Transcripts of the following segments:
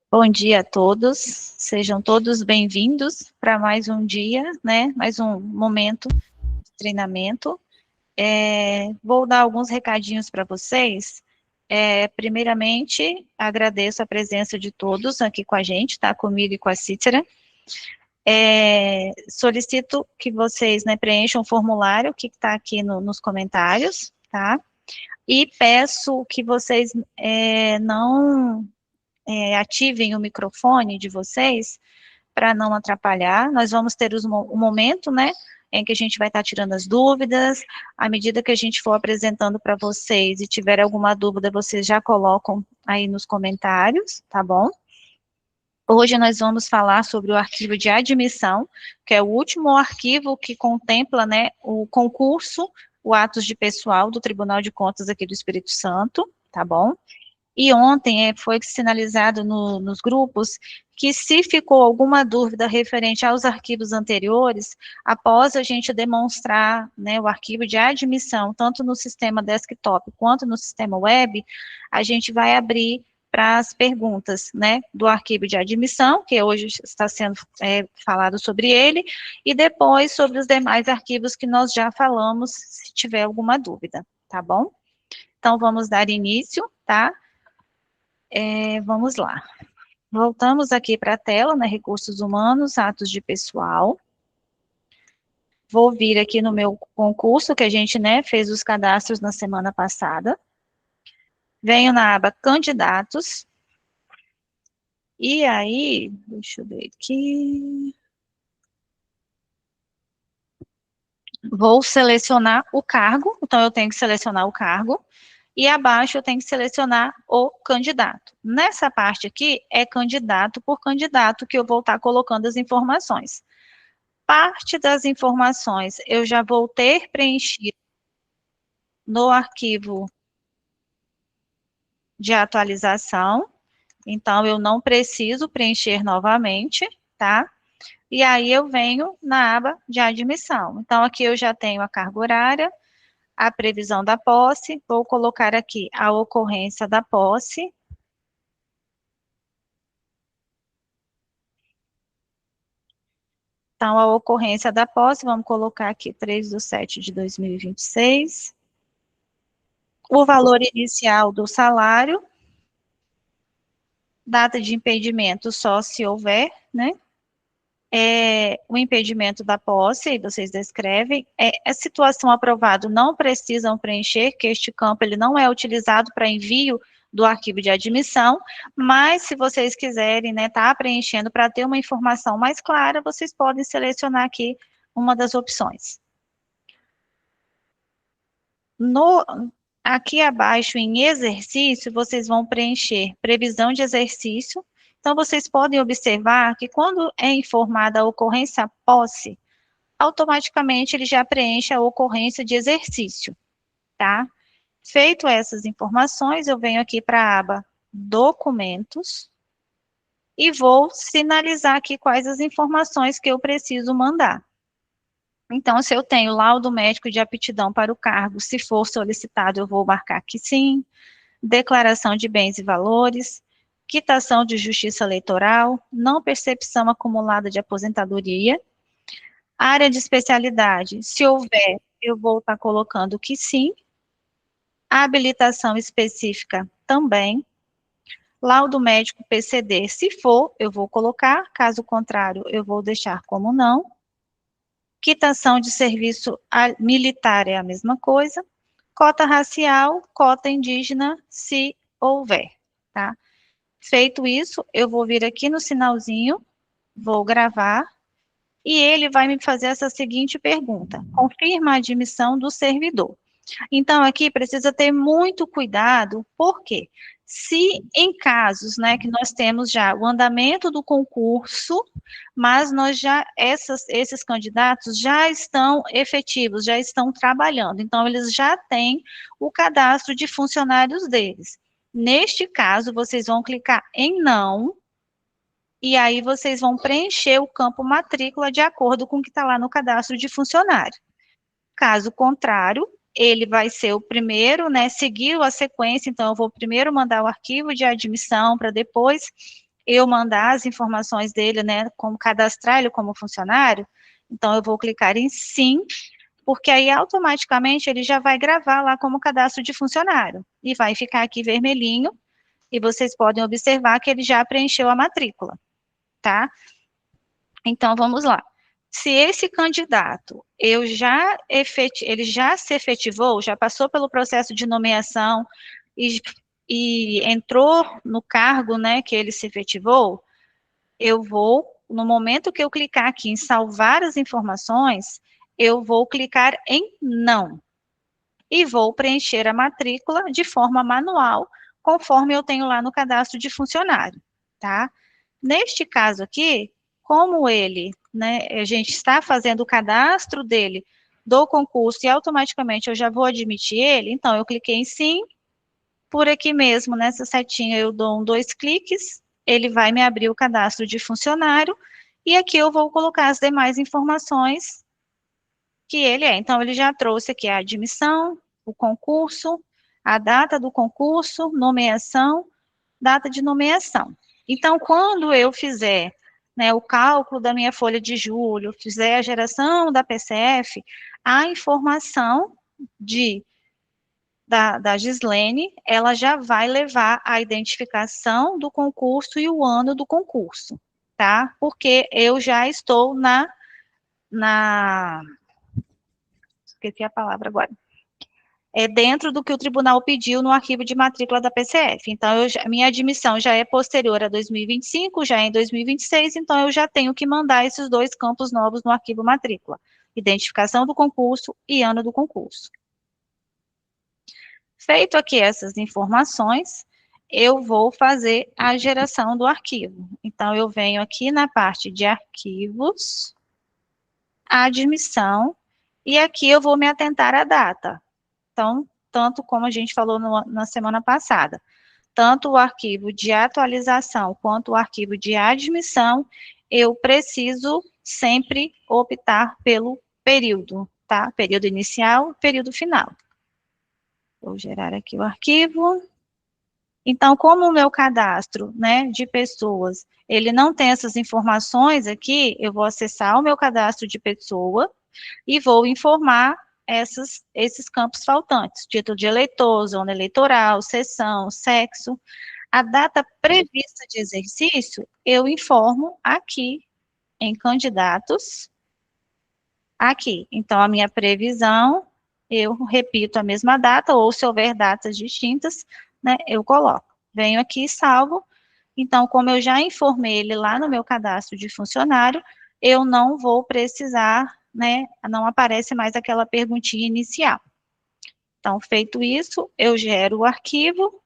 Bom dia a todos, sejam todos bem-vindos para mais um dia, né, mais um momento de treinamento. Vou dar alguns recadinhos para vocês. Primeiramente, agradeço a presença de todos aqui com a gente, tá, comigo e com a Cícera. Solicito que vocês, né, preencham o formulário que está aqui nos comentários, tá, e peço que vocês não ativem o microfone de vocês para não atrapalhar. Nós vamos ter um momento, né, em que a gente vai estar tirando as dúvidas. À medida que a gente for apresentando para vocês e tiver alguma dúvida, vocês já colocam aí nos comentários, tá bom? Hoje nós vamos falar sobre o arquivo de admissão, que é o último arquivo que contempla, né, o concurso, o atos de pessoal do Tribunal de Contas aqui do Espírito Santo, tá bom? E ontem foi sinalizado nos grupos que se ficou alguma dúvida referente aos arquivos anteriores, após a gente demonstrar, né, o arquivo de admissão, tanto no sistema desktop quanto no sistema web, a gente vai abrir para as perguntas, né, do arquivo de admissão, que hoje está sendo falado sobre ele, e depois sobre os demais arquivos que nós já falamos, se tiver alguma dúvida, tá bom? Então, vamos dar início, tá? Vamos lá. Voltamos aqui para a tela, né, recursos humanos, atos de pessoal. Vou vir aqui no meu concurso, que a gente, né, fez os cadastros na semana passada. Venho na aba candidatos. E aí, deixa eu ver aqui. Vou selecionar o cargo, então eu tenho que selecionar o cargo. E abaixo eu tenho que selecionar o candidato. Nessa parte aqui, é candidato por candidato que eu vou estar colocando as informações. Parte das informações eu já vou ter preenchido no arquivo de atualização, então eu não preciso preencher novamente, tá? E aí eu venho na aba de admissão. Então aqui eu já tenho a carga horária, a previsão da posse, vou colocar aqui a ocorrência da posse. Então, a ocorrência da posse, vamos colocar aqui 3/7/2026. O valor inicial do salário, data de impedimento só se houver, né? O impedimento da posse, vocês descrevem. A situação aprovado não precisam preencher, que este campo ele não é utilizado para envio do arquivo de admissão, mas se vocês quiserem, né, tá preenchendo para ter uma informação mais clara, vocês podem selecionar aqui uma das opções. Aqui abaixo, em exercício, vocês vão preencher previsão de exercício. Então, vocês podem observar que quando é informada a ocorrência posse, automaticamente ele já preenche a ocorrência de exercício, tá? Feito essas informações, eu venho aqui para a aba documentos e vou sinalizar aqui quais as informações que eu preciso mandar. Então, se eu tenho laudo médico de aptidão para o cargo, se for solicitado, eu vou marcar que sim. Declaração de bens e valores, quitação de justiça eleitoral, não percepção acumulada de aposentadoria. Área de especialidade, se houver, eu vou estar colocando que sim. Habilitação específica também. Laudo médico PCD, se for, eu vou colocar, caso contrário, eu vou deixar como não. Quitação de serviço militar é a mesma coisa. Cota racial, cota indígena, se houver, tá? Feito isso, eu vou vir aqui no sinalzinho, vou gravar, e ele vai me fazer essa seguinte pergunta: confirma a admissão do servidor. Então, aqui precisa ter muito cuidado, porque se em casos, né, que nós temos já o andamento do concurso, mas esses candidatos já estão efetivos, já estão trabalhando, então eles já têm o cadastro de funcionários deles. Neste caso, vocês vão clicar em não, e aí vocês vão preencher o campo matrícula de acordo com o que está lá no cadastro de funcionário. Caso contrário, ele vai ser o primeiro, né, seguir a sequência, então eu vou primeiro mandar o arquivo de admissão para depois eu mandar as informações dele, né, como cadastrar ele como funcionário, então eu vou clicar em sim, porque aí automaticamente ele já vai gravar lá como cadastro de funcionário, e vai ficar aqui vermelhinho, e vocês podem observar que ele já preencheu a matrícula, tá? Então, vamos lá. Se esse candidato, ele já se efetivou, já passou pelo processo de nomeação e, e entrou no cargo, né, que ele se efetivou, eu vou, no momento que eu clicar aqui em salvar as informações, eu vou clicar em não e vou preencher a matrícula de forma manual, conforme eu tenho lá no cadastro de funcionário, tá? Neste caso aqui, como ele, né, a gente está fazendo o cadastro dele do concurso e automaticamente eu já vou admitir ele, então eu cliquei em sim, por aqui mesmo, nessa setinha eu dou dois cliques, ele vai me abrir o cadastro de funcionário, e aqui eu vou colocar as demais informações que ele é. Então, ele já trouxe aqui a admissão, o concurso, a data do concurso, nomeação, data de nomeação. Então, quando eu fizer, né, o cálculo da minha folha de julho, fizer a geração da PCF, a informação da Gislene, ela já vai levar a identificação do concurso e o ano do concurso, tá? Porque eu já estou na esqueci a palavra agora, dentro do que o tribunal pediu no arquivo de matrícula da PCF. Então, minha admissão já é posterior a 2025, já é em 2026, então eu já tenho que mandar esses dois campos novos no arquivo matrícula. Identificação do concurso e ano do concurso. Feito aqui essas informações, eu vou fazer a geração do arquivo. Então, eu venho aqui na parte de arquivos, admissão, e aqui eu vou me atentar à data. Então, tanto como a gente falou na semana passada, tanto o arquivo de atualização quanto o arquivo de admissão, eu preciso sempre optar pelo período, tá? Período inicial, período final. Vou gerar aqui o arquivo. Então, como o meu cadastro, né, de pessoas, ele não tem essas informações aqui, eu vou acessar o meu cadastro de pessoa e vou informar esses campos faltantes, título de eleitor, zona eleitoral, sessão, sexo. A data prevista de exercício, eu informo aqui em candidatos, aqui. Então, a minha previsão, eu repito a mesma data, ou se houver datas distintas, né, eu coloco. Venho aqui e salvo. Então, como eu já informei ele lá no meu cadastro de funcionário, eu não vou precisar, né, não aparece mais aquela perguntinha inicial. Então, feito isso, eu gero o arquivo.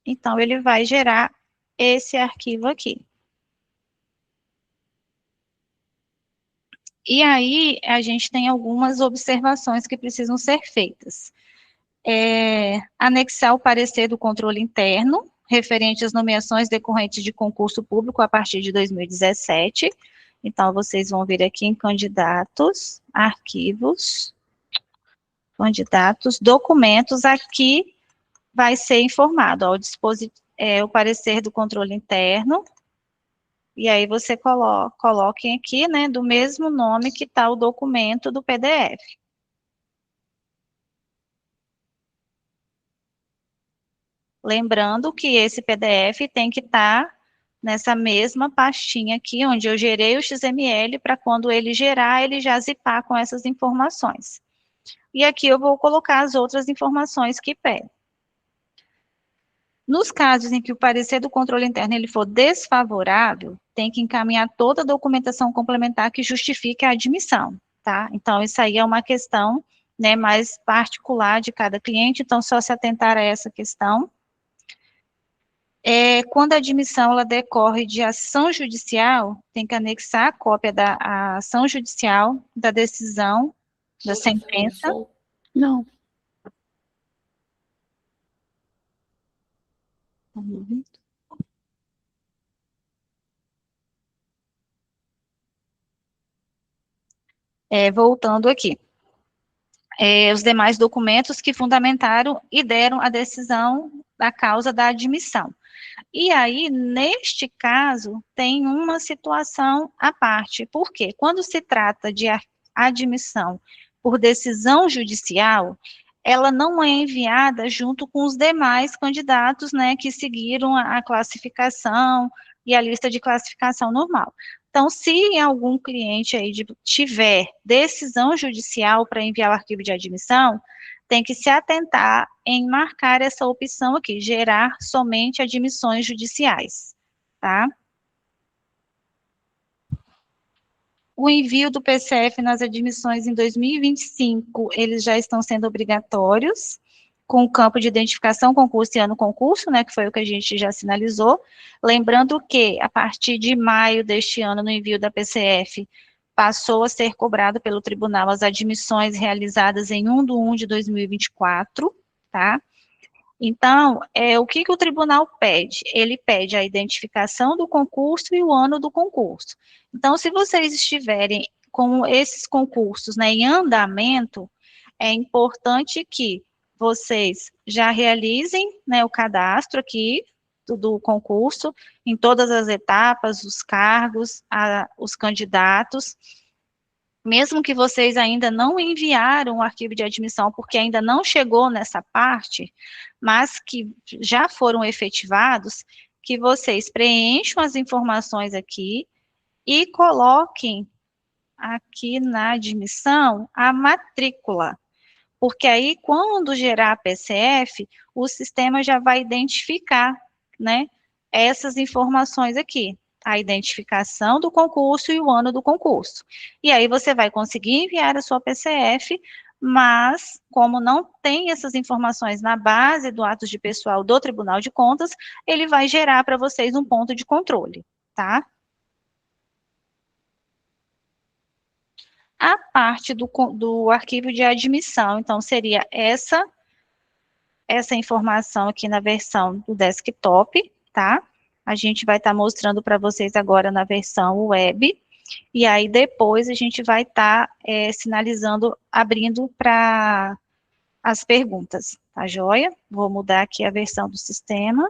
Então, ele vai gerar esse arquivo aqui. E aí, a gente tem algumas observações que precisam ser feitas. Anexar o parecer do controle interno, referente às nomeações decorrentes de concurso público a partir de 2017. Então, vocês vão vir aqui em candidatos, arquivos, candidatos, documentos, aqui vai ser informado, ó, o parecer do controle interno, e aí você coloquem aqui, né, do mesmo nome que está o documento do PDF. Lembrando que esse PDF tem que estar nessa mesma pastinha aqui, onde eu gerei o XML, para quando ele gerar, ele já zipar com essas informações. E aqui eu vou colocar as outras informações que pede. Nos casos em que o parecer do controle interno ele for desfavorável, tem que encaminhar toda a documentação complementar que justifique a admissão, tá? Então, isso aí é uma questão, né, mais particular de cada cliente, então, só se atentar a essa questão. Quando a admissão ela decorre de ação judicial, tem que anexar a cópia da ação judicial, da decisão, da sentença. Não. Uhum. Voltando aqui. Os demais documentos que fundamentaram e deram a decisão da causa da admissão. E aí, neste caso, tem uma situação à parte, porque quando se trata de admissão por decisão judicial, ela não é enviada junto com os demais candidatos, né, que seguiram a classificação e a lista de classificação normal. Então, se algum cliente aí tiver decisão judicial para enviar o arquivo de admissão, tem que se atentar em marcar essa opção aqui, gerar somente admissões judiciais, tá? O envio do PCF nas admissões em 2025, eles já estão sendo obrigatórios, com o campo de identificação, concurso e ano concurso, né, que foi o que a gente já sinalizou. Lembrando que, a partir de maio deste ano, no envio da PCF, passou a ser cobrado pelo tribunal as admissões realizadas em 1 de 1 de 2024, tá? Então, o que que o tribunal pede? Ele pede a identificação do concurso e o ano do concurso. Então, se vocês estiverem com esses concursos, né, em andamento, é importante que vocês já realizem, né, o cadastro aqui do concurso, em todas as etapas, os cargos, os candidatos, mesmo que vocês ainda não enviaram o arquivo de admissão, porque ainda não chegou nessa parte, mas que já foram efetivados, que vocês preencham as informações aqui e coloquem aqui na admissão a matrícula, porque aí, quando gerar a PCF, o sistema já vai identificar, né, essas informações aqui, a identificação do concurso e o ano do concurso. E aí você vai conseguir enviar a sua PCF, mas como não tem essas informações na base do atos de pessoal do Tribunal de Contas, ele vai gerar para vocês um ponto de controle, tá? A parte do arquivo de admissão, então, seria essa informação aqui na versão do desktop, tá? A gente vai estar mostrando para vocês agora na versão web, e aí depois a gente vai estar sinalizando, abrindo para as perguntas, tá joia? Vou mudar aqui a versão do sistema.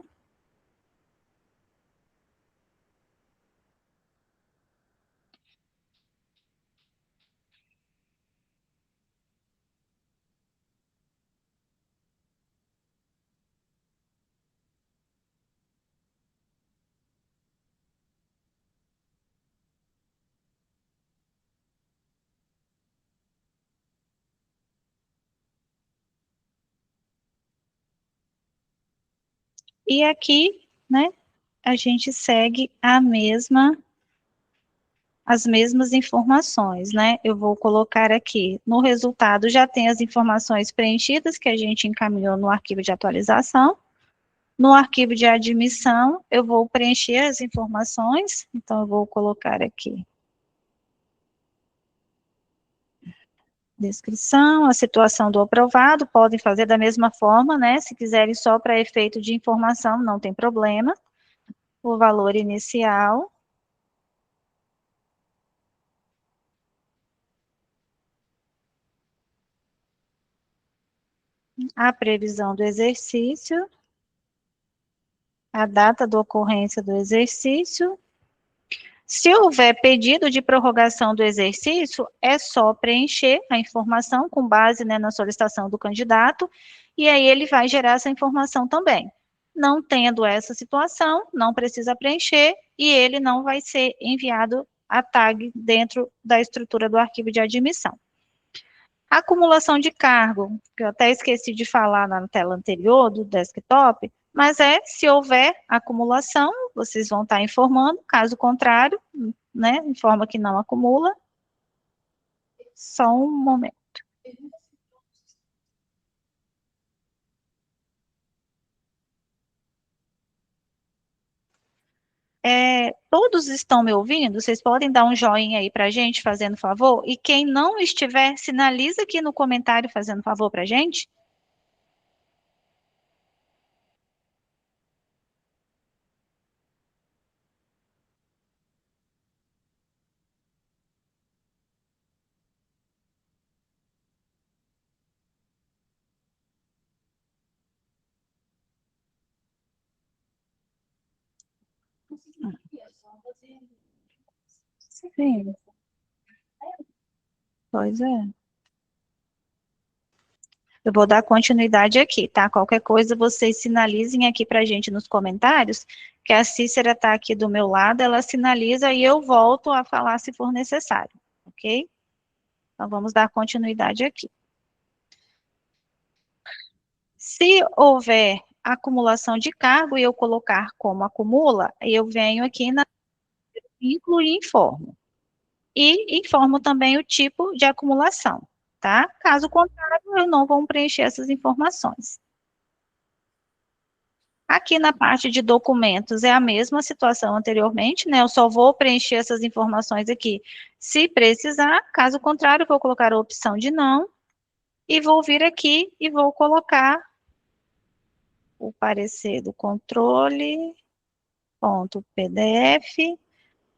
E aqui, né, a gente segue as mesmas informações, né? Eu vou colocar aqui, no resultado já tem as informações preenchidas que a gente encaminhou no arquivo de atualização. No arquivo de admissão, eu vou preencher as informações, então eu vou colocar aqui descrição, a situação do aprovado, podem fazer da mesma forma, né? Se quiserem só para efeito de informação, não tem problema. O valor inicial, a previsão do exercício, a data da ocorrência do exercício. Se houver pedido de prorrogação do exercício, é só preencher a informação com base, né, na solicitação do candidato, e aí ele vai gerar essa informação também. Não tendo essa situação, não precisa preencher, e ele não vai ser enviado a tag dentro da estrutura do arquivo de admissão. Acumulação de cargo, que eu até esqueci de falar na tela anterior do desktop, mas se houver acumulação, vocês vão estar informando, caso contrário, né, informa que não acumula. Só um momento. Todos estão me ouvindo? Vocês podem dar um joinha aí para a gente, fazendo favor? E quem não estiver, sinaliza aqui no comentário, fazendo favor para a gente. Sim, pois é. Eu vou dar continuidade aqui, tá? Qualquer coisa vocês sinalizem aqui pra gente nos comentários, que a Cícera tá aqui do meu lado, ela sinaliza e eu volto a falar se for necessário, ok? Então vamos dar continuidade aqui. Se houver acumulação de cargo e eu colocar como acumula, eu venho aqui na incluir e informo. E informo também o tipo de acumulação, tá? Caso contrário, eu não vou preencher essas informações. Aqui na parte de documentos é a mesma situação anteriormente, né? Eu só vou preencher essas informações aqui se precisar, caso contrário, vou colocar a opção de não e vou vir aqui e vou colocar o parecer do controle, ponto PDF,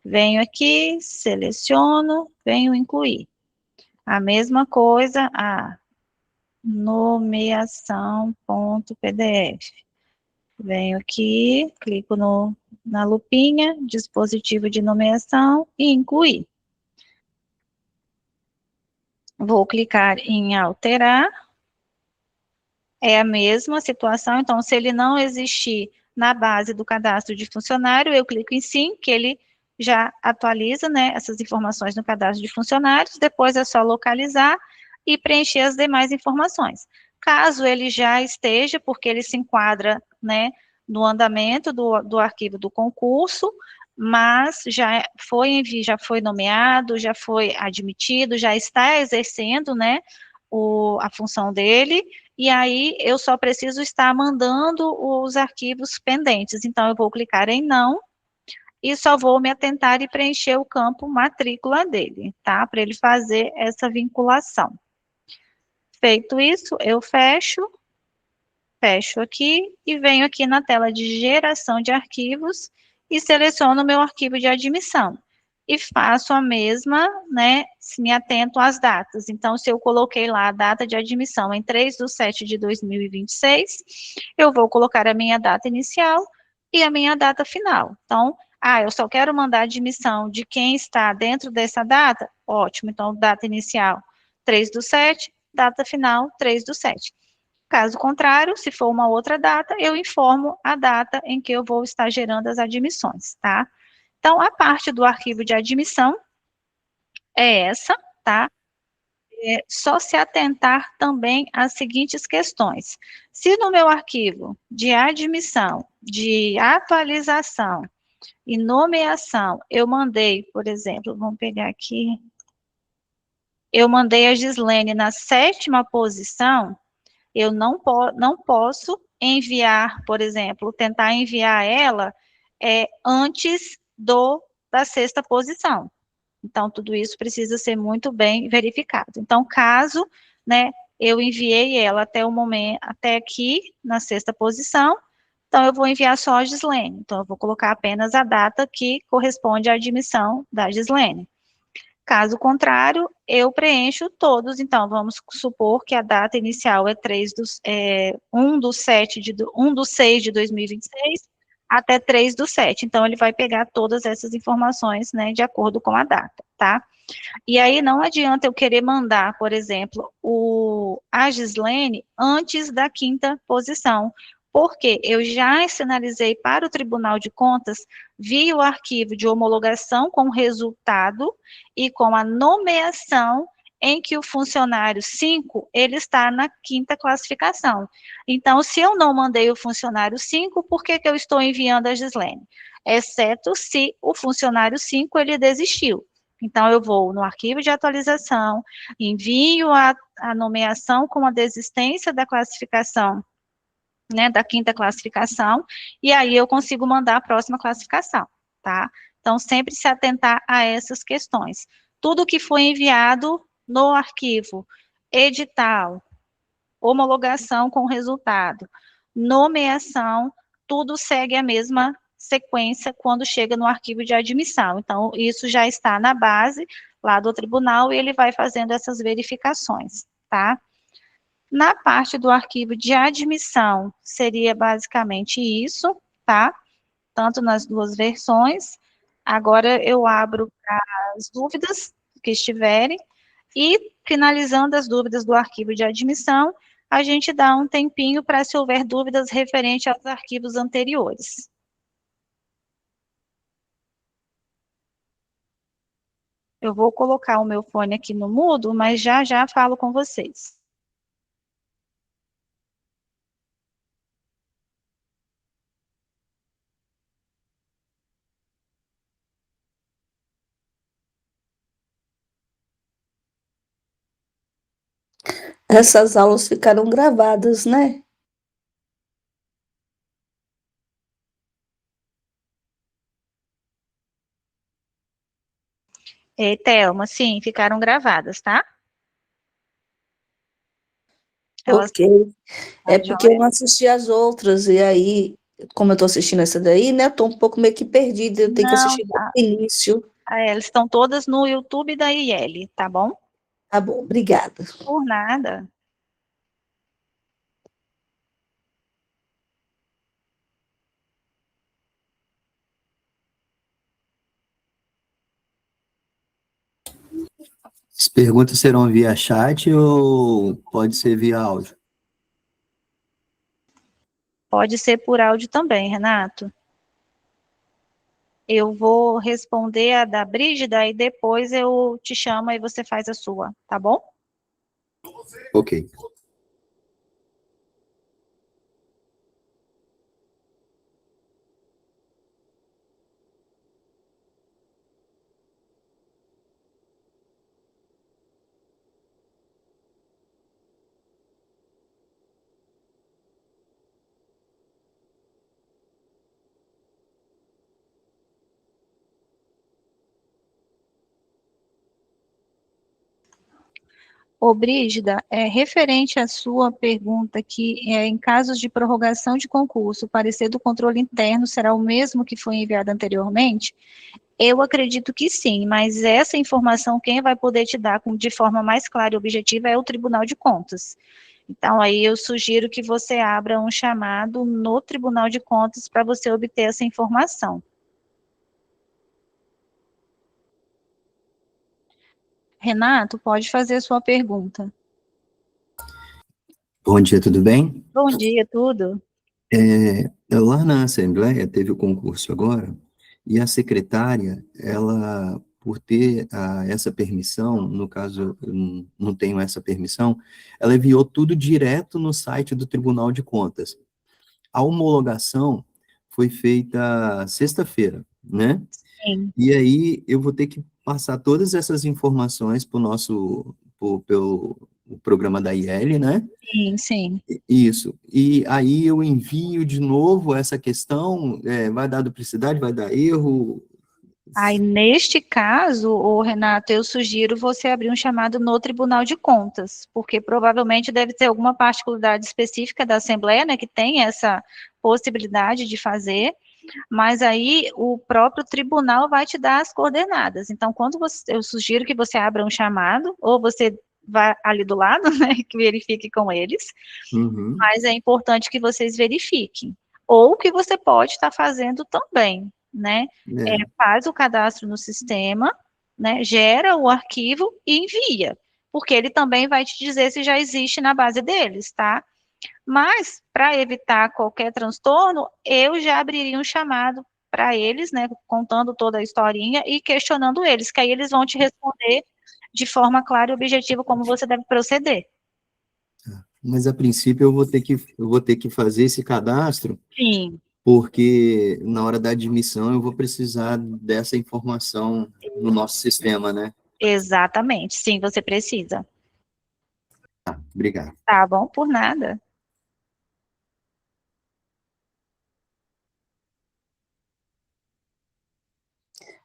venho aqui, seleciono, venho incluir. A mesma coisa, a nomeação, ponto PDF. Venho aqui, clico na lupinha, dispositivo de nomeação e incluir. Vou clicar em alterar. É a mesma situação, então se ele não existir na base do cadastro de funcionário, eu clico em sim, que ele já atualiza, né, essas informações no cadastro de funcionários, depois é só localizar e preencher as demais informações. Caso ele já esteja, porque ele se enquadra, né, no andamento do arquivo do concurso, mas já foi nomeado, já foi admitido, já está exercendo, né, a função dele, e aí eu só preciso estar mandando os arquivos pendentes. Então, eu vou clicar em não, e só vou me atentar e preencher o campo matrícula dele, tá? Para ele fazer essa vinculação. Feito isso, eu fecho aqui e venho aqui na tela de geração de arquivos e seleciono o meu arquivo de admissão. E faço a mesma, né, se me atento às datas. Então, se eu coloquei lá a data de admissão em 3/7/2026, eu vou colocar a minha data inicial e a minha data final. Então, eu só quero mandar a admissão de quem está dentro dessa data? Ótimo, então, data inicial 3/7, data final 3/7. Caso contrário, se for uma outra data, eu informo a data em que eu vou estar gerando as admissões, tá? Então, a parte do arquivo de admissão é essa, tá? É só se atentar também às seguintes questões. Se no meu arquivo de admissão, de atualização e nomeação, eu mandei, por exemplo, vamos pegar aqui, eu mandei a Gislene na 7ª posição, eu não posso enviar, por exemplo, tentar enviar ela antes da 6ª posição. Então, tudo isso precisa ser muito bem verificado. Então, caso, né, eu enviei ela até o momento, até aqui, na 6ª posição, então eu vou enviar só a Gislene. Então, eu vou colocar apenas a data que corresponde à admissão da Gislene. Caso contrário, eu preencho todos. Então, vamos supor que a data inicial é 1/6 de 2026 até 3/7. Então, ele vai pegar todas essas informações, né, de acordo com a data, tá? E aí, não adianta eu querer mandar, por exemplo, a Gislene antes da 5ª posição, porque eu já sinalizei para o Tribunal de Contas, via o arquivo de homologação com resultado e com a nomeação em que o funcionário 5, ele está na 5ª classificação. Então, se eu não mandei o funcionário 5, por que eu estou enviando a Gislene? Exceto se o funcionário 5, ele desistiu. Então, eu vou no arquivo de atualização, envio a nomeação com a desistência da classificação, né, da 5ª classificação, e aí eu consigo mandar a próxima classificação, tá? Então, sempre se atentar a essas questões. Tudo que foi enviado no arquivo, edital, homologação com resultado, nomeação, tudo segue a mesma sequência quando chega no arquivo de admissão. Então, isso já está na base lá do tribunal e ele vai fazendo essas verificações, tá? Na parte do arquivo de admissão, seria basicamente isso, tá? tanto nas duas versões. Agora eu abro as dúvidas que estiverem e, finalizando as dúvidas do arquivo de admissão, a gente dá um tempinho para se houver dúvidas referentes aos arquivos anteriores. Eu vou colocar o meu fone aqui no mudo, mas já já falo com vocês. Essas aulas ficaram gravadas, né? Thelma, sim, ficaram gravadas, tá? Elas, Ok. tá É porque eu joia? não assisti as outras, e aí, como eu estou assistindo essa daí, né? Eu tô um pouco meio que perdida, eu tenho que Não, assistir do início. elas estão todas no YouTube da IEL, tá bom? Tá bom, obrigada. Por nada. As perguntas serão via chat ou pode ser via áudio? Pode ser por áudio também, Renato. Eu vou responder a da Brígida e depois eu te chamo e você faz a sua, tá bom? Ok. Ô, Brígida, referente à sua pergunta que em casos de prorrogação de concurso, o parecer do controle interno será o mesmo que foi enviado anteriormente? Eu acredito que sim, mas essa informação quem vai poder te dar de forma mais clara e objetiva é o Tribunal de Contas. Então, aí eu sugiro que você abra um chamado no Tribunal de Contas para você obter essa informação. Renato, pode fazer a sua pergunta. Bom dia, tudo bem? Bom dia, tudo? Lá na Assembleia teve o concurso agora, e a secretária, ela, por ter essa permissão, no caso eu não tenho essa permissão, ela enviou tudo direto no site do Tribunal de Contas. A homologação foi feita sexta-feira, né? Sim, E aí eu vou ter que passar todas essas informações para o pelo o programa da IEL, né? sim, sim. Isso. E aí eu envio de novo essa questão, vai dar duplicidade, vai dar erro? Aí, neste caso, o Renato, eu sugiro você abrir um chamado no Tribunal de Contas, porque provavelmente deve ter alguma particularidade específica da Assembleia, né, que tem essa possibilidade de fazer, mas aí o próprio tribunal vai te dar as coordenadas. Então, eu sugiro que você abra um chamado, ou você vá ali do lado, né, que verifique com eles, Uhum. mas é importante que vocês verifiquem. Ou que você pode estar fazendo também, né? É. Faz o cadastro no sistema, né? Gera o arquivo e envia, porque ele também vai te dizer se já existe na base deles, tá? Mas, para evitar qualquer transtorno, eu já abriria um chamado para eles, né? Contando toda a historinha e questionando eles, que aí eles vão te responder de forma clara e objetiva como você deve proceder. Mas a princípio eu vou ter que fazer esse cadastro, Sim. porque na hora da admissão eu vou precisar dessa informação no nosso sistema, né? Exatamente, sim, você precisa. Obrigado. Tá bom, por nada.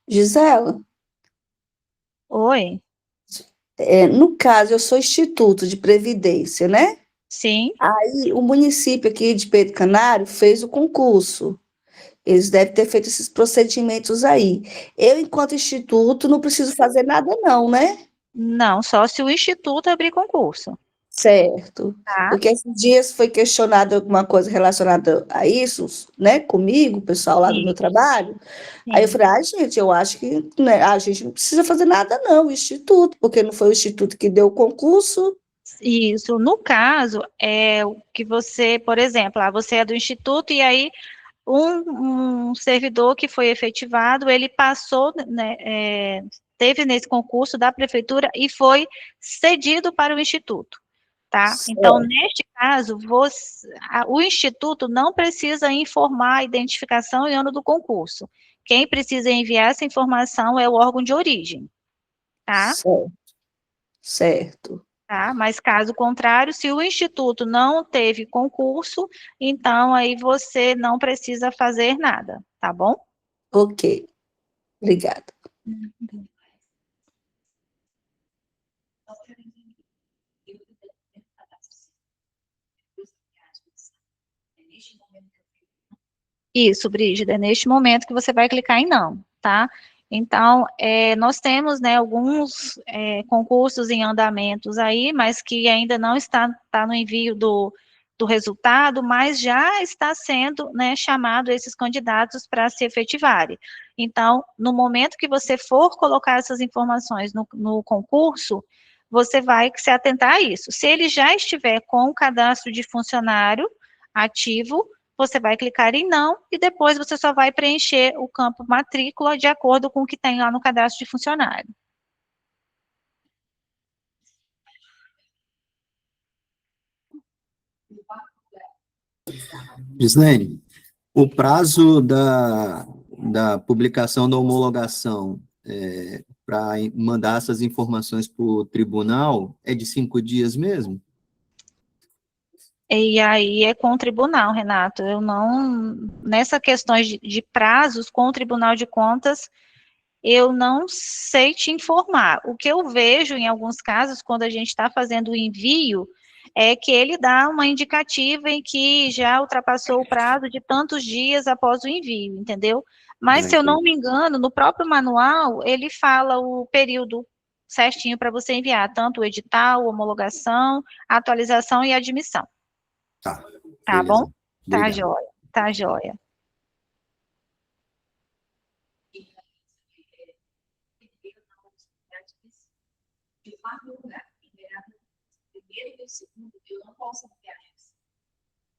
Gisela, Oi, no caso, eu sou Instituto de Previdência, né? sim, Aí, o município aqui de Pedro Canário fez o concurso. Eles devem ter feito esses procedimentos aí. Eu, enquanto instituto, não preciso fazer nada, não, né? não, só se o instituto abrir concurso. Certo. tá? Porque esses dias foi questionado alguma coisa relacionada a isso, né, comigo, o pessoal lá do meu Sim, trabalho. Aí eu sim. falei, gente, eu acho que, né, a gente não precisa fazer nada, não, o Instituto, porque não foi o Instituto que deu o concurso. Isso, no caso, é o que você, por exemplo, você é do instituto e aí um servidor que foi efetivado, ele passou, né, teve nesse concurso da prefeitura e foi cedido para o instituto, tá? Então, Certo. neste caso, o instituto não precisa informar a identificação e ano do concurso. Quem precisa enviar essa informação é o órgão de origem, tá? Certo. Certo. Tá? Mas caso contrário, se o instituto não teve concurso, então aí você não precisa fazer nada, tá bom? Ok, obrigada. Isso, Brígida, é neste momento que você vai clicar em não, tá? Então, nós temos, né, alguns concursos em andamentos aí, mas que ainda não tá no envio do resultado, mas já está sendo, né, chamado esses candidatos para se efetivarem. Então, no momento que você for colocar essas informações no concurso, você vai se atentar a isso. Se ele já estiver com o cadastro de funcionário ativo, você vai clicar em não e depois você só vai preencher o campo matrícula de acordo com o que tem lá no cadastro de funcionário. Gislene, o prazo da publicação da homologação para mandar essas informações para o tribunal é de 5 dias mesmo? E aí é com o tribunal, Renato. Eu não, nessas questões de prazos com o Tribunal de Contas, eu não sei te informar. O que eu vejo em alguns casos, quando a gente está fazendo o envio, é que ele dá uma indicativa em que já ultrapassou o prazo de tantos dias após o envio, entendeu? Mas, Ah, se eu não entendi. me engano, no próprio manual, ele fala o período certinho para você enviar, tanto o edital, homologação, atualização e admissão. Tá, Tá bom? beleza. Tá Obrigado. joia, tá joia.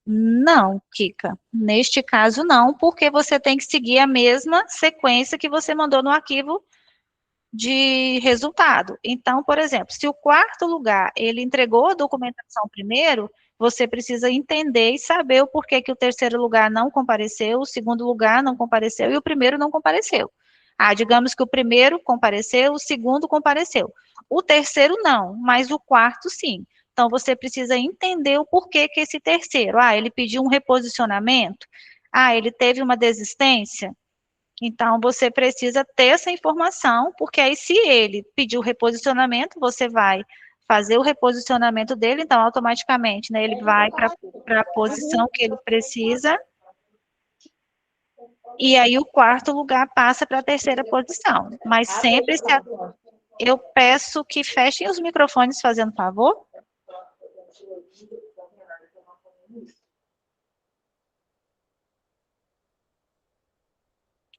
Não, Kika. Neste caso, não, porque você tem que seguir a mesma sequência que você mandou no arquivo de resultado. Então, por exemplo, se o quarto lugar ele entregou a documentação primeiro, você precisa entender e saber o porquê que o terceiro lugar não compareceu, o segundo lugar não compareceu e o primeiro não compareceu. Ah, digamos que o primeiro compareceu, o segundo compareceu. O terceiro não, mas o quarto sim. Então, você precisa entender o porquê que esse terceiro, ele pediu um reposicionamento, ele teve uma desistência, então, você precisa ter essa informação, porque aí, se ele pedir o reposicionamento, você vai fazer o reposicionamento dele, então, automaticamente, né, ele vai para a posição que ele precisa, e aí o quarto lugar passa para a terceira posição. Mas sempre, eu peço que fechem os microfones, fazendo favor.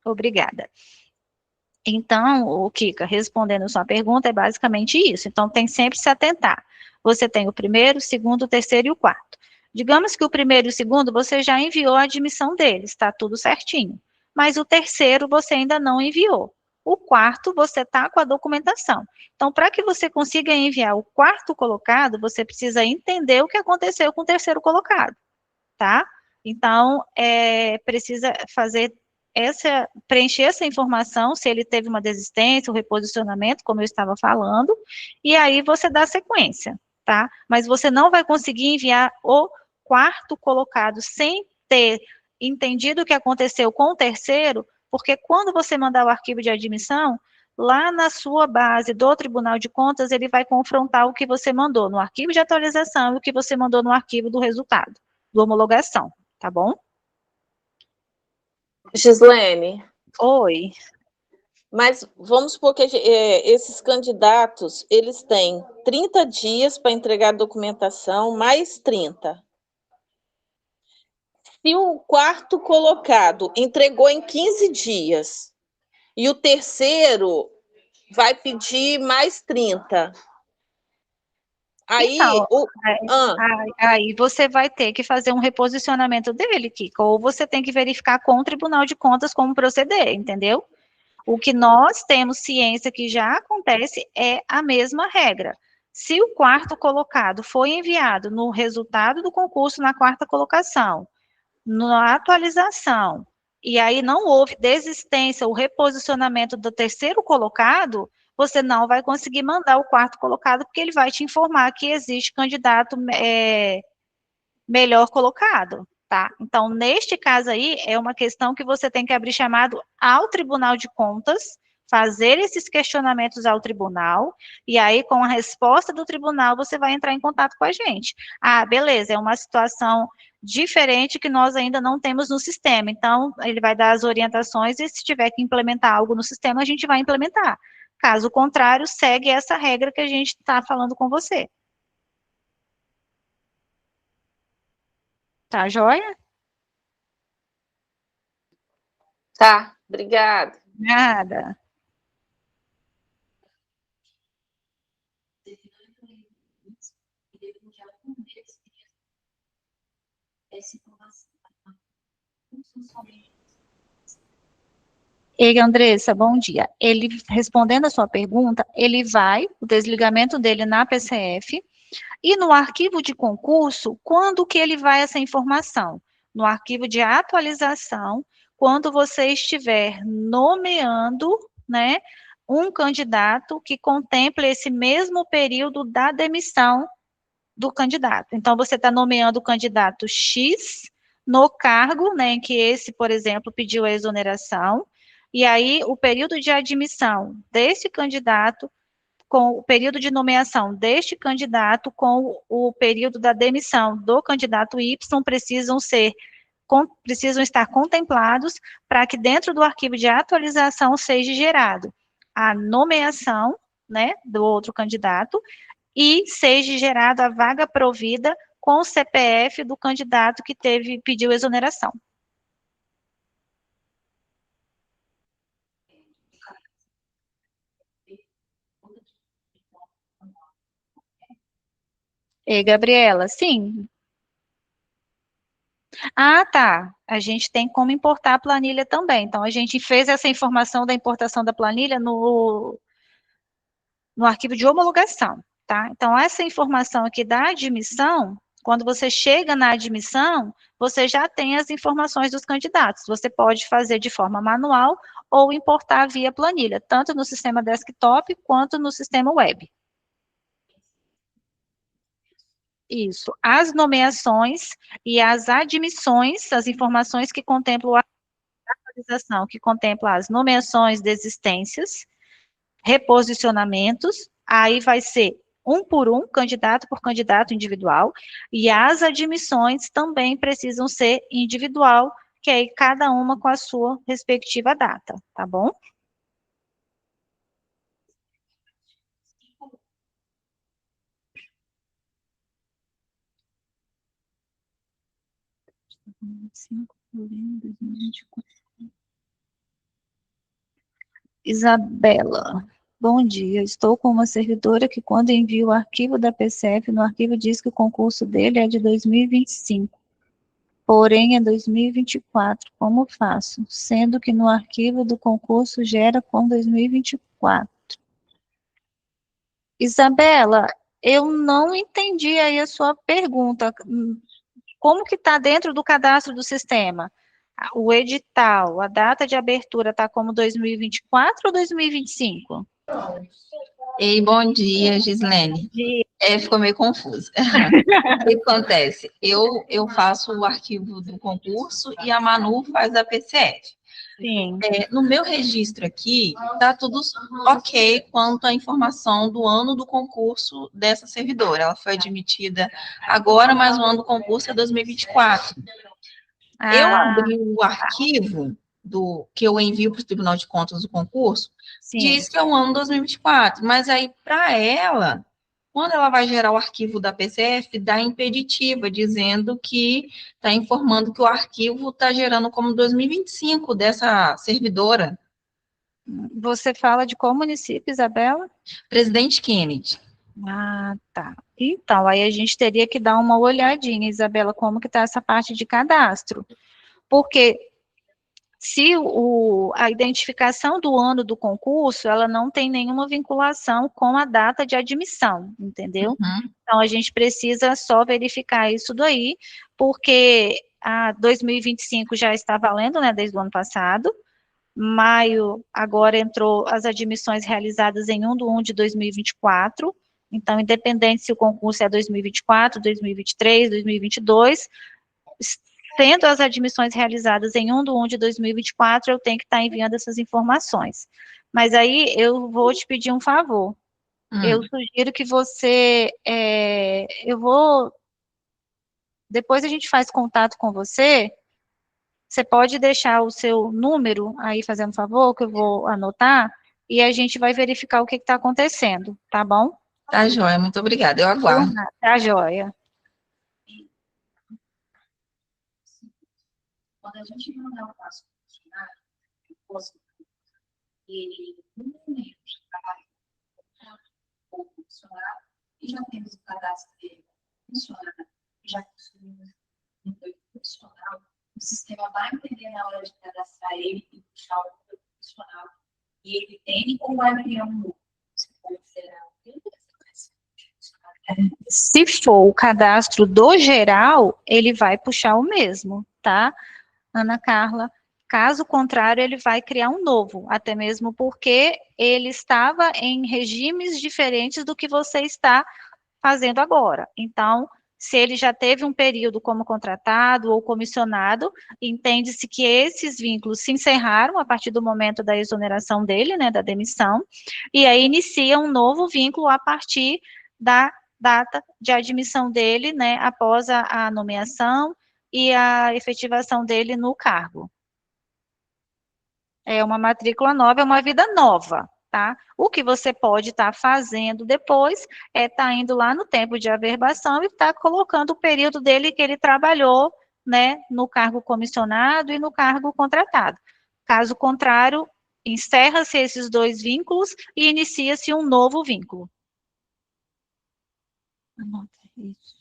Obrigada. Então, o Kika, respondendo a sua pergunta, é basicamente isso. Então, tem sempre que se atentar. Você tem o primeiro, o segundo, o terceiro e o quarto. Digamos que o primeiro e o segundo você já enviou a admissão deles, está tudo certinho. Mas o terceiro você ainda não enviou. O quarto você está com a documentação. Então, para que você consiga enviar o quarto colocado, você precisa entender o que aconteceu com o terceiro colocado, tá? Então, precisa preencher essa informação, se ele teve uma desistência, o reposicionamento, como eu estava falando, e aí você dá sequência, tá? Mas você não vai conseguir enviar o quarto colocado sem ter entendido o que aconteceu com o terceiro, porque quando você mandar o arquivo de admissão, lá na sua base do Tribunal de Contas, ele vai confrontar o que você mandou no arquivo de atualização e o que você mandou no arquivo do resultado, do homologação, tá bom? Gislene, Oi. Mas vamos supor que esses candidatos, eles têm 30 dias para entregar a documentação, mais 30. Se o quarto colocado entregou em 15 dias e o terceiro vai pedir mais 30, aí, Então, aí você vai ter que fazer um reposicionamento dele, Kiko, ou você tem que verificar com o Tribunal de Contas como proceder, entendeu? O que nós temos ciência que já acontece é a mesma regra. Se o quarto colocado foi enviado no resultado do concurso na quarta colocação, na atualização, e aí não houve desistência, o reposicionamento do terceiro colocado, você não vai conseguir mandar o quarto colocado, porque ele vai te informar que existe candidato melhor colocado, tá? Então, neste caso aí, é uma questão que você tem que abrir chamado ao Tribunal de Contas, fazer esses questionamentos ao tribunal, e aí, com a resposta do tribunal, você vai entrar em contato com a gente. Ah, beleza, é uma situação diferente que nós ainda não temos no sistema, então, ele vai dar as orientações, e se tiver que implementar algo no sistema, a gente vai implementar. Caso contrário, segue essa regra que a gente está falando com você. Tá joia? Tá, obrigada. Nada. Ei, Andressa, bom dia. Ele, respondendo a sua pergunta, ele vai, o desligamento dele na PCF, e no arquivo de concurso, quando que ele vai essa informação? No arquivo de atualização, quando você estiver nomeando, né, um candidato que contemple esse mesmo período da demissão do candidato. Então, você está nomeando o candidato X no cargo, né, em que esse, por exemplo, pediu a exoneração, e aí o período de admissão desse candidato com o período de nomeação deste candidato com o período da demissão do candidato Y precisam estar contemplados para que dentro do arquivo de atualização seja gerado a nomeação, né, do outro candidato e seja gerada a vaga provida com o CPF do candidato que pediu exoneração. E Gabriela, sim. Ah, tá. A gente tem como importar a planilha também. Então, a gente fez essa informação da importação da planilha no arquivo de homologação, tá? Então, essa informação aqui da admissão, quando você chega na admissão, você já tem as informações dos candidatos. Você pode fazer de forma manual ou importar via planilha, tanto no sistema desktop quanto no sistema web. Isso. As nomeações e as admissões, as informações que contemplam a atualização, que contempla as nomeações, desistências, reposicionamentos, aí vai ser um por um, candidato por candidato individual, e as admissões também precisam ser individual, que aí cada uma com a sua respectiva data, tá bom? Isabela, bom dia. Estou com uma servidora que, quando envia o arquivo da PCF, no arquivo diz que o concurso dele é de 2025, porém é 2024. Como faço? Sendo que no arquivo do concurso gera com 2024. Isabela, eu não entendi aí a sua pergunta. Como que está dentro do cadastro do sistema? O edital, a data de abertura está como 2024 ou 2025? Ei, bom dia, Gislene. Ficou meio confuso. O que acontece? Eu faço o arquivo do concurso e a Manu faz a PCF. Sim. No meu registro aqui, está tudo ok quanto à informação do ano do concurso dessa servidora. Ela foi admitida agora, mas o ano do concurso é 2024. Eu abri o arquivo que eu envio para o Tribunal de Contas do concurso, diz que é o ano 2024, mas aí, para ela, quando ela vai gerar o arquivo da PCF, dá impeditiva, dizendo que está informando que o arquivo está gerando como 2025 dessa servidora. Você fala de qual município, Isabela? Presidente Kennedy. Ah, tá. Então, aí a gente teria que dar uma olhadinha, Isabela, como que está essa parte de cadastro. Porque se a identificação do ano do concurso, ela não tem nenhuma vinculação com a data de admissão, entendeu? Uhum. Então, a gente precisa só verificar isso daí, porque a 2025 já está valendo, né, desde o ano passado. Maio, agora entrou as admissões realizadas em 1 de 2024. Então, independente se o concurso é 2024, 2023, 2022, tendo as admissões realizadas em 1 de 2024, eu tenho que estar enviando essas informações. Mas aí eu vou te pedir um favor. Eu sugiro que você, depois a gente faz contato com você. Você pode deixar o seu número aí, fazendo favor, que eu vou anotar, e a gente vai verificar o que está acontecendo, tá bom? Tá joia, muito obrigada, eu aguardo. Tá joia. Quando a gente mandar um passo funcionário, ele não o funcionário, e já temos o cadastro dele funcionário, já consumimos um profissional, o sistema vai entender na hora de cadastrar ele e puxar o profissional. E ele tem ou vai criar um novo? Se for o cadastro do geral, ele vai puxar o mesmo, tá, Ana Carla? Caso contrário, ele vai criar um novo, até mesmo porque ele estava em regimes diferentes do que você está fazendo agora. Então, se ele já teve um período como contratado ou comissionado, entende-se que esses vínculos se encerraram a partir do momento da exoneração dele, né, da demissão, e aí inicia um novo vínculo a partir da data de admissão dele, né, após a nomeação e a efetivação dele no cargo. É uma matrícula nova, é uma vida nova, tá? O que você pode estar fazendo depois é estar indo lá no tempo de averbação e estar colocando o período dele que ele trabalhou, né, no cargo comissionado e no cargo contratado. Caso contrário, encerra-se esses dois vínculos e inicia-se um novo vínculo. Anota isso.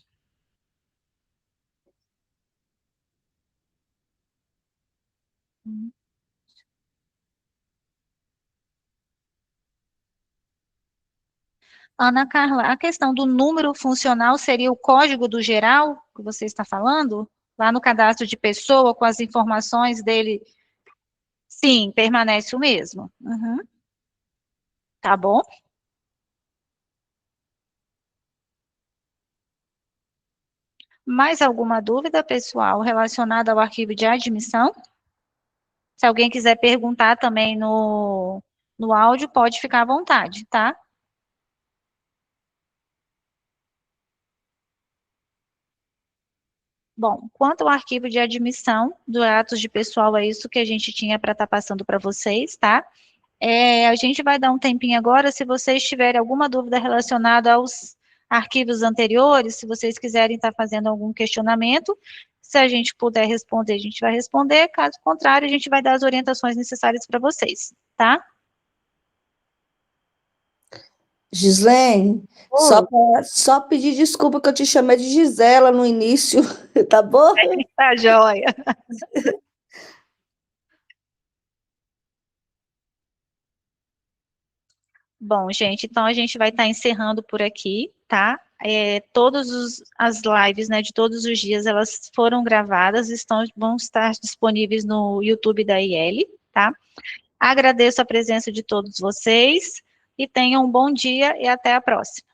Ana Carla, a questão do número funcional seria o código do geral que você está falando? Lá no cadastro de pessoa, com as informações dele? Sim, permanece o mesmo. Uhum. Tá bom? Mais alguma dúvida, pessoal, relacionada ao arquivo de admissão? Se alguém quiser perguntar também no áudio, pode ficar à vontade, tá? Bom, quanto ao arquivo de admissão do atos de pessoal, é isso que a gente tinha para estar passando para vocês, tá? A gente vai dar um tempinho agora, se vocês tiverem alguma dúvida relacionada aos arquivos anteriores, se vocês quiserem estar fazendo algum questionamento, se a gente puder responder, a gente vai responder, caso contrário, a gente vai dar as orientações necessárias para vocês, tá? Gislene, só pedir desculpa que eu te chamei de Gisela no início, tá bom? Tá joia. Bom, gente, então a gente vai estar encerrando por aqui, tá? Todas as lives, né, de todos os dias, elas foram gravadas, vão estar disponíveis no YouTube da IEL, tá? Agradeço a presença de todos vocês e tenham um bom dia e até a próxima.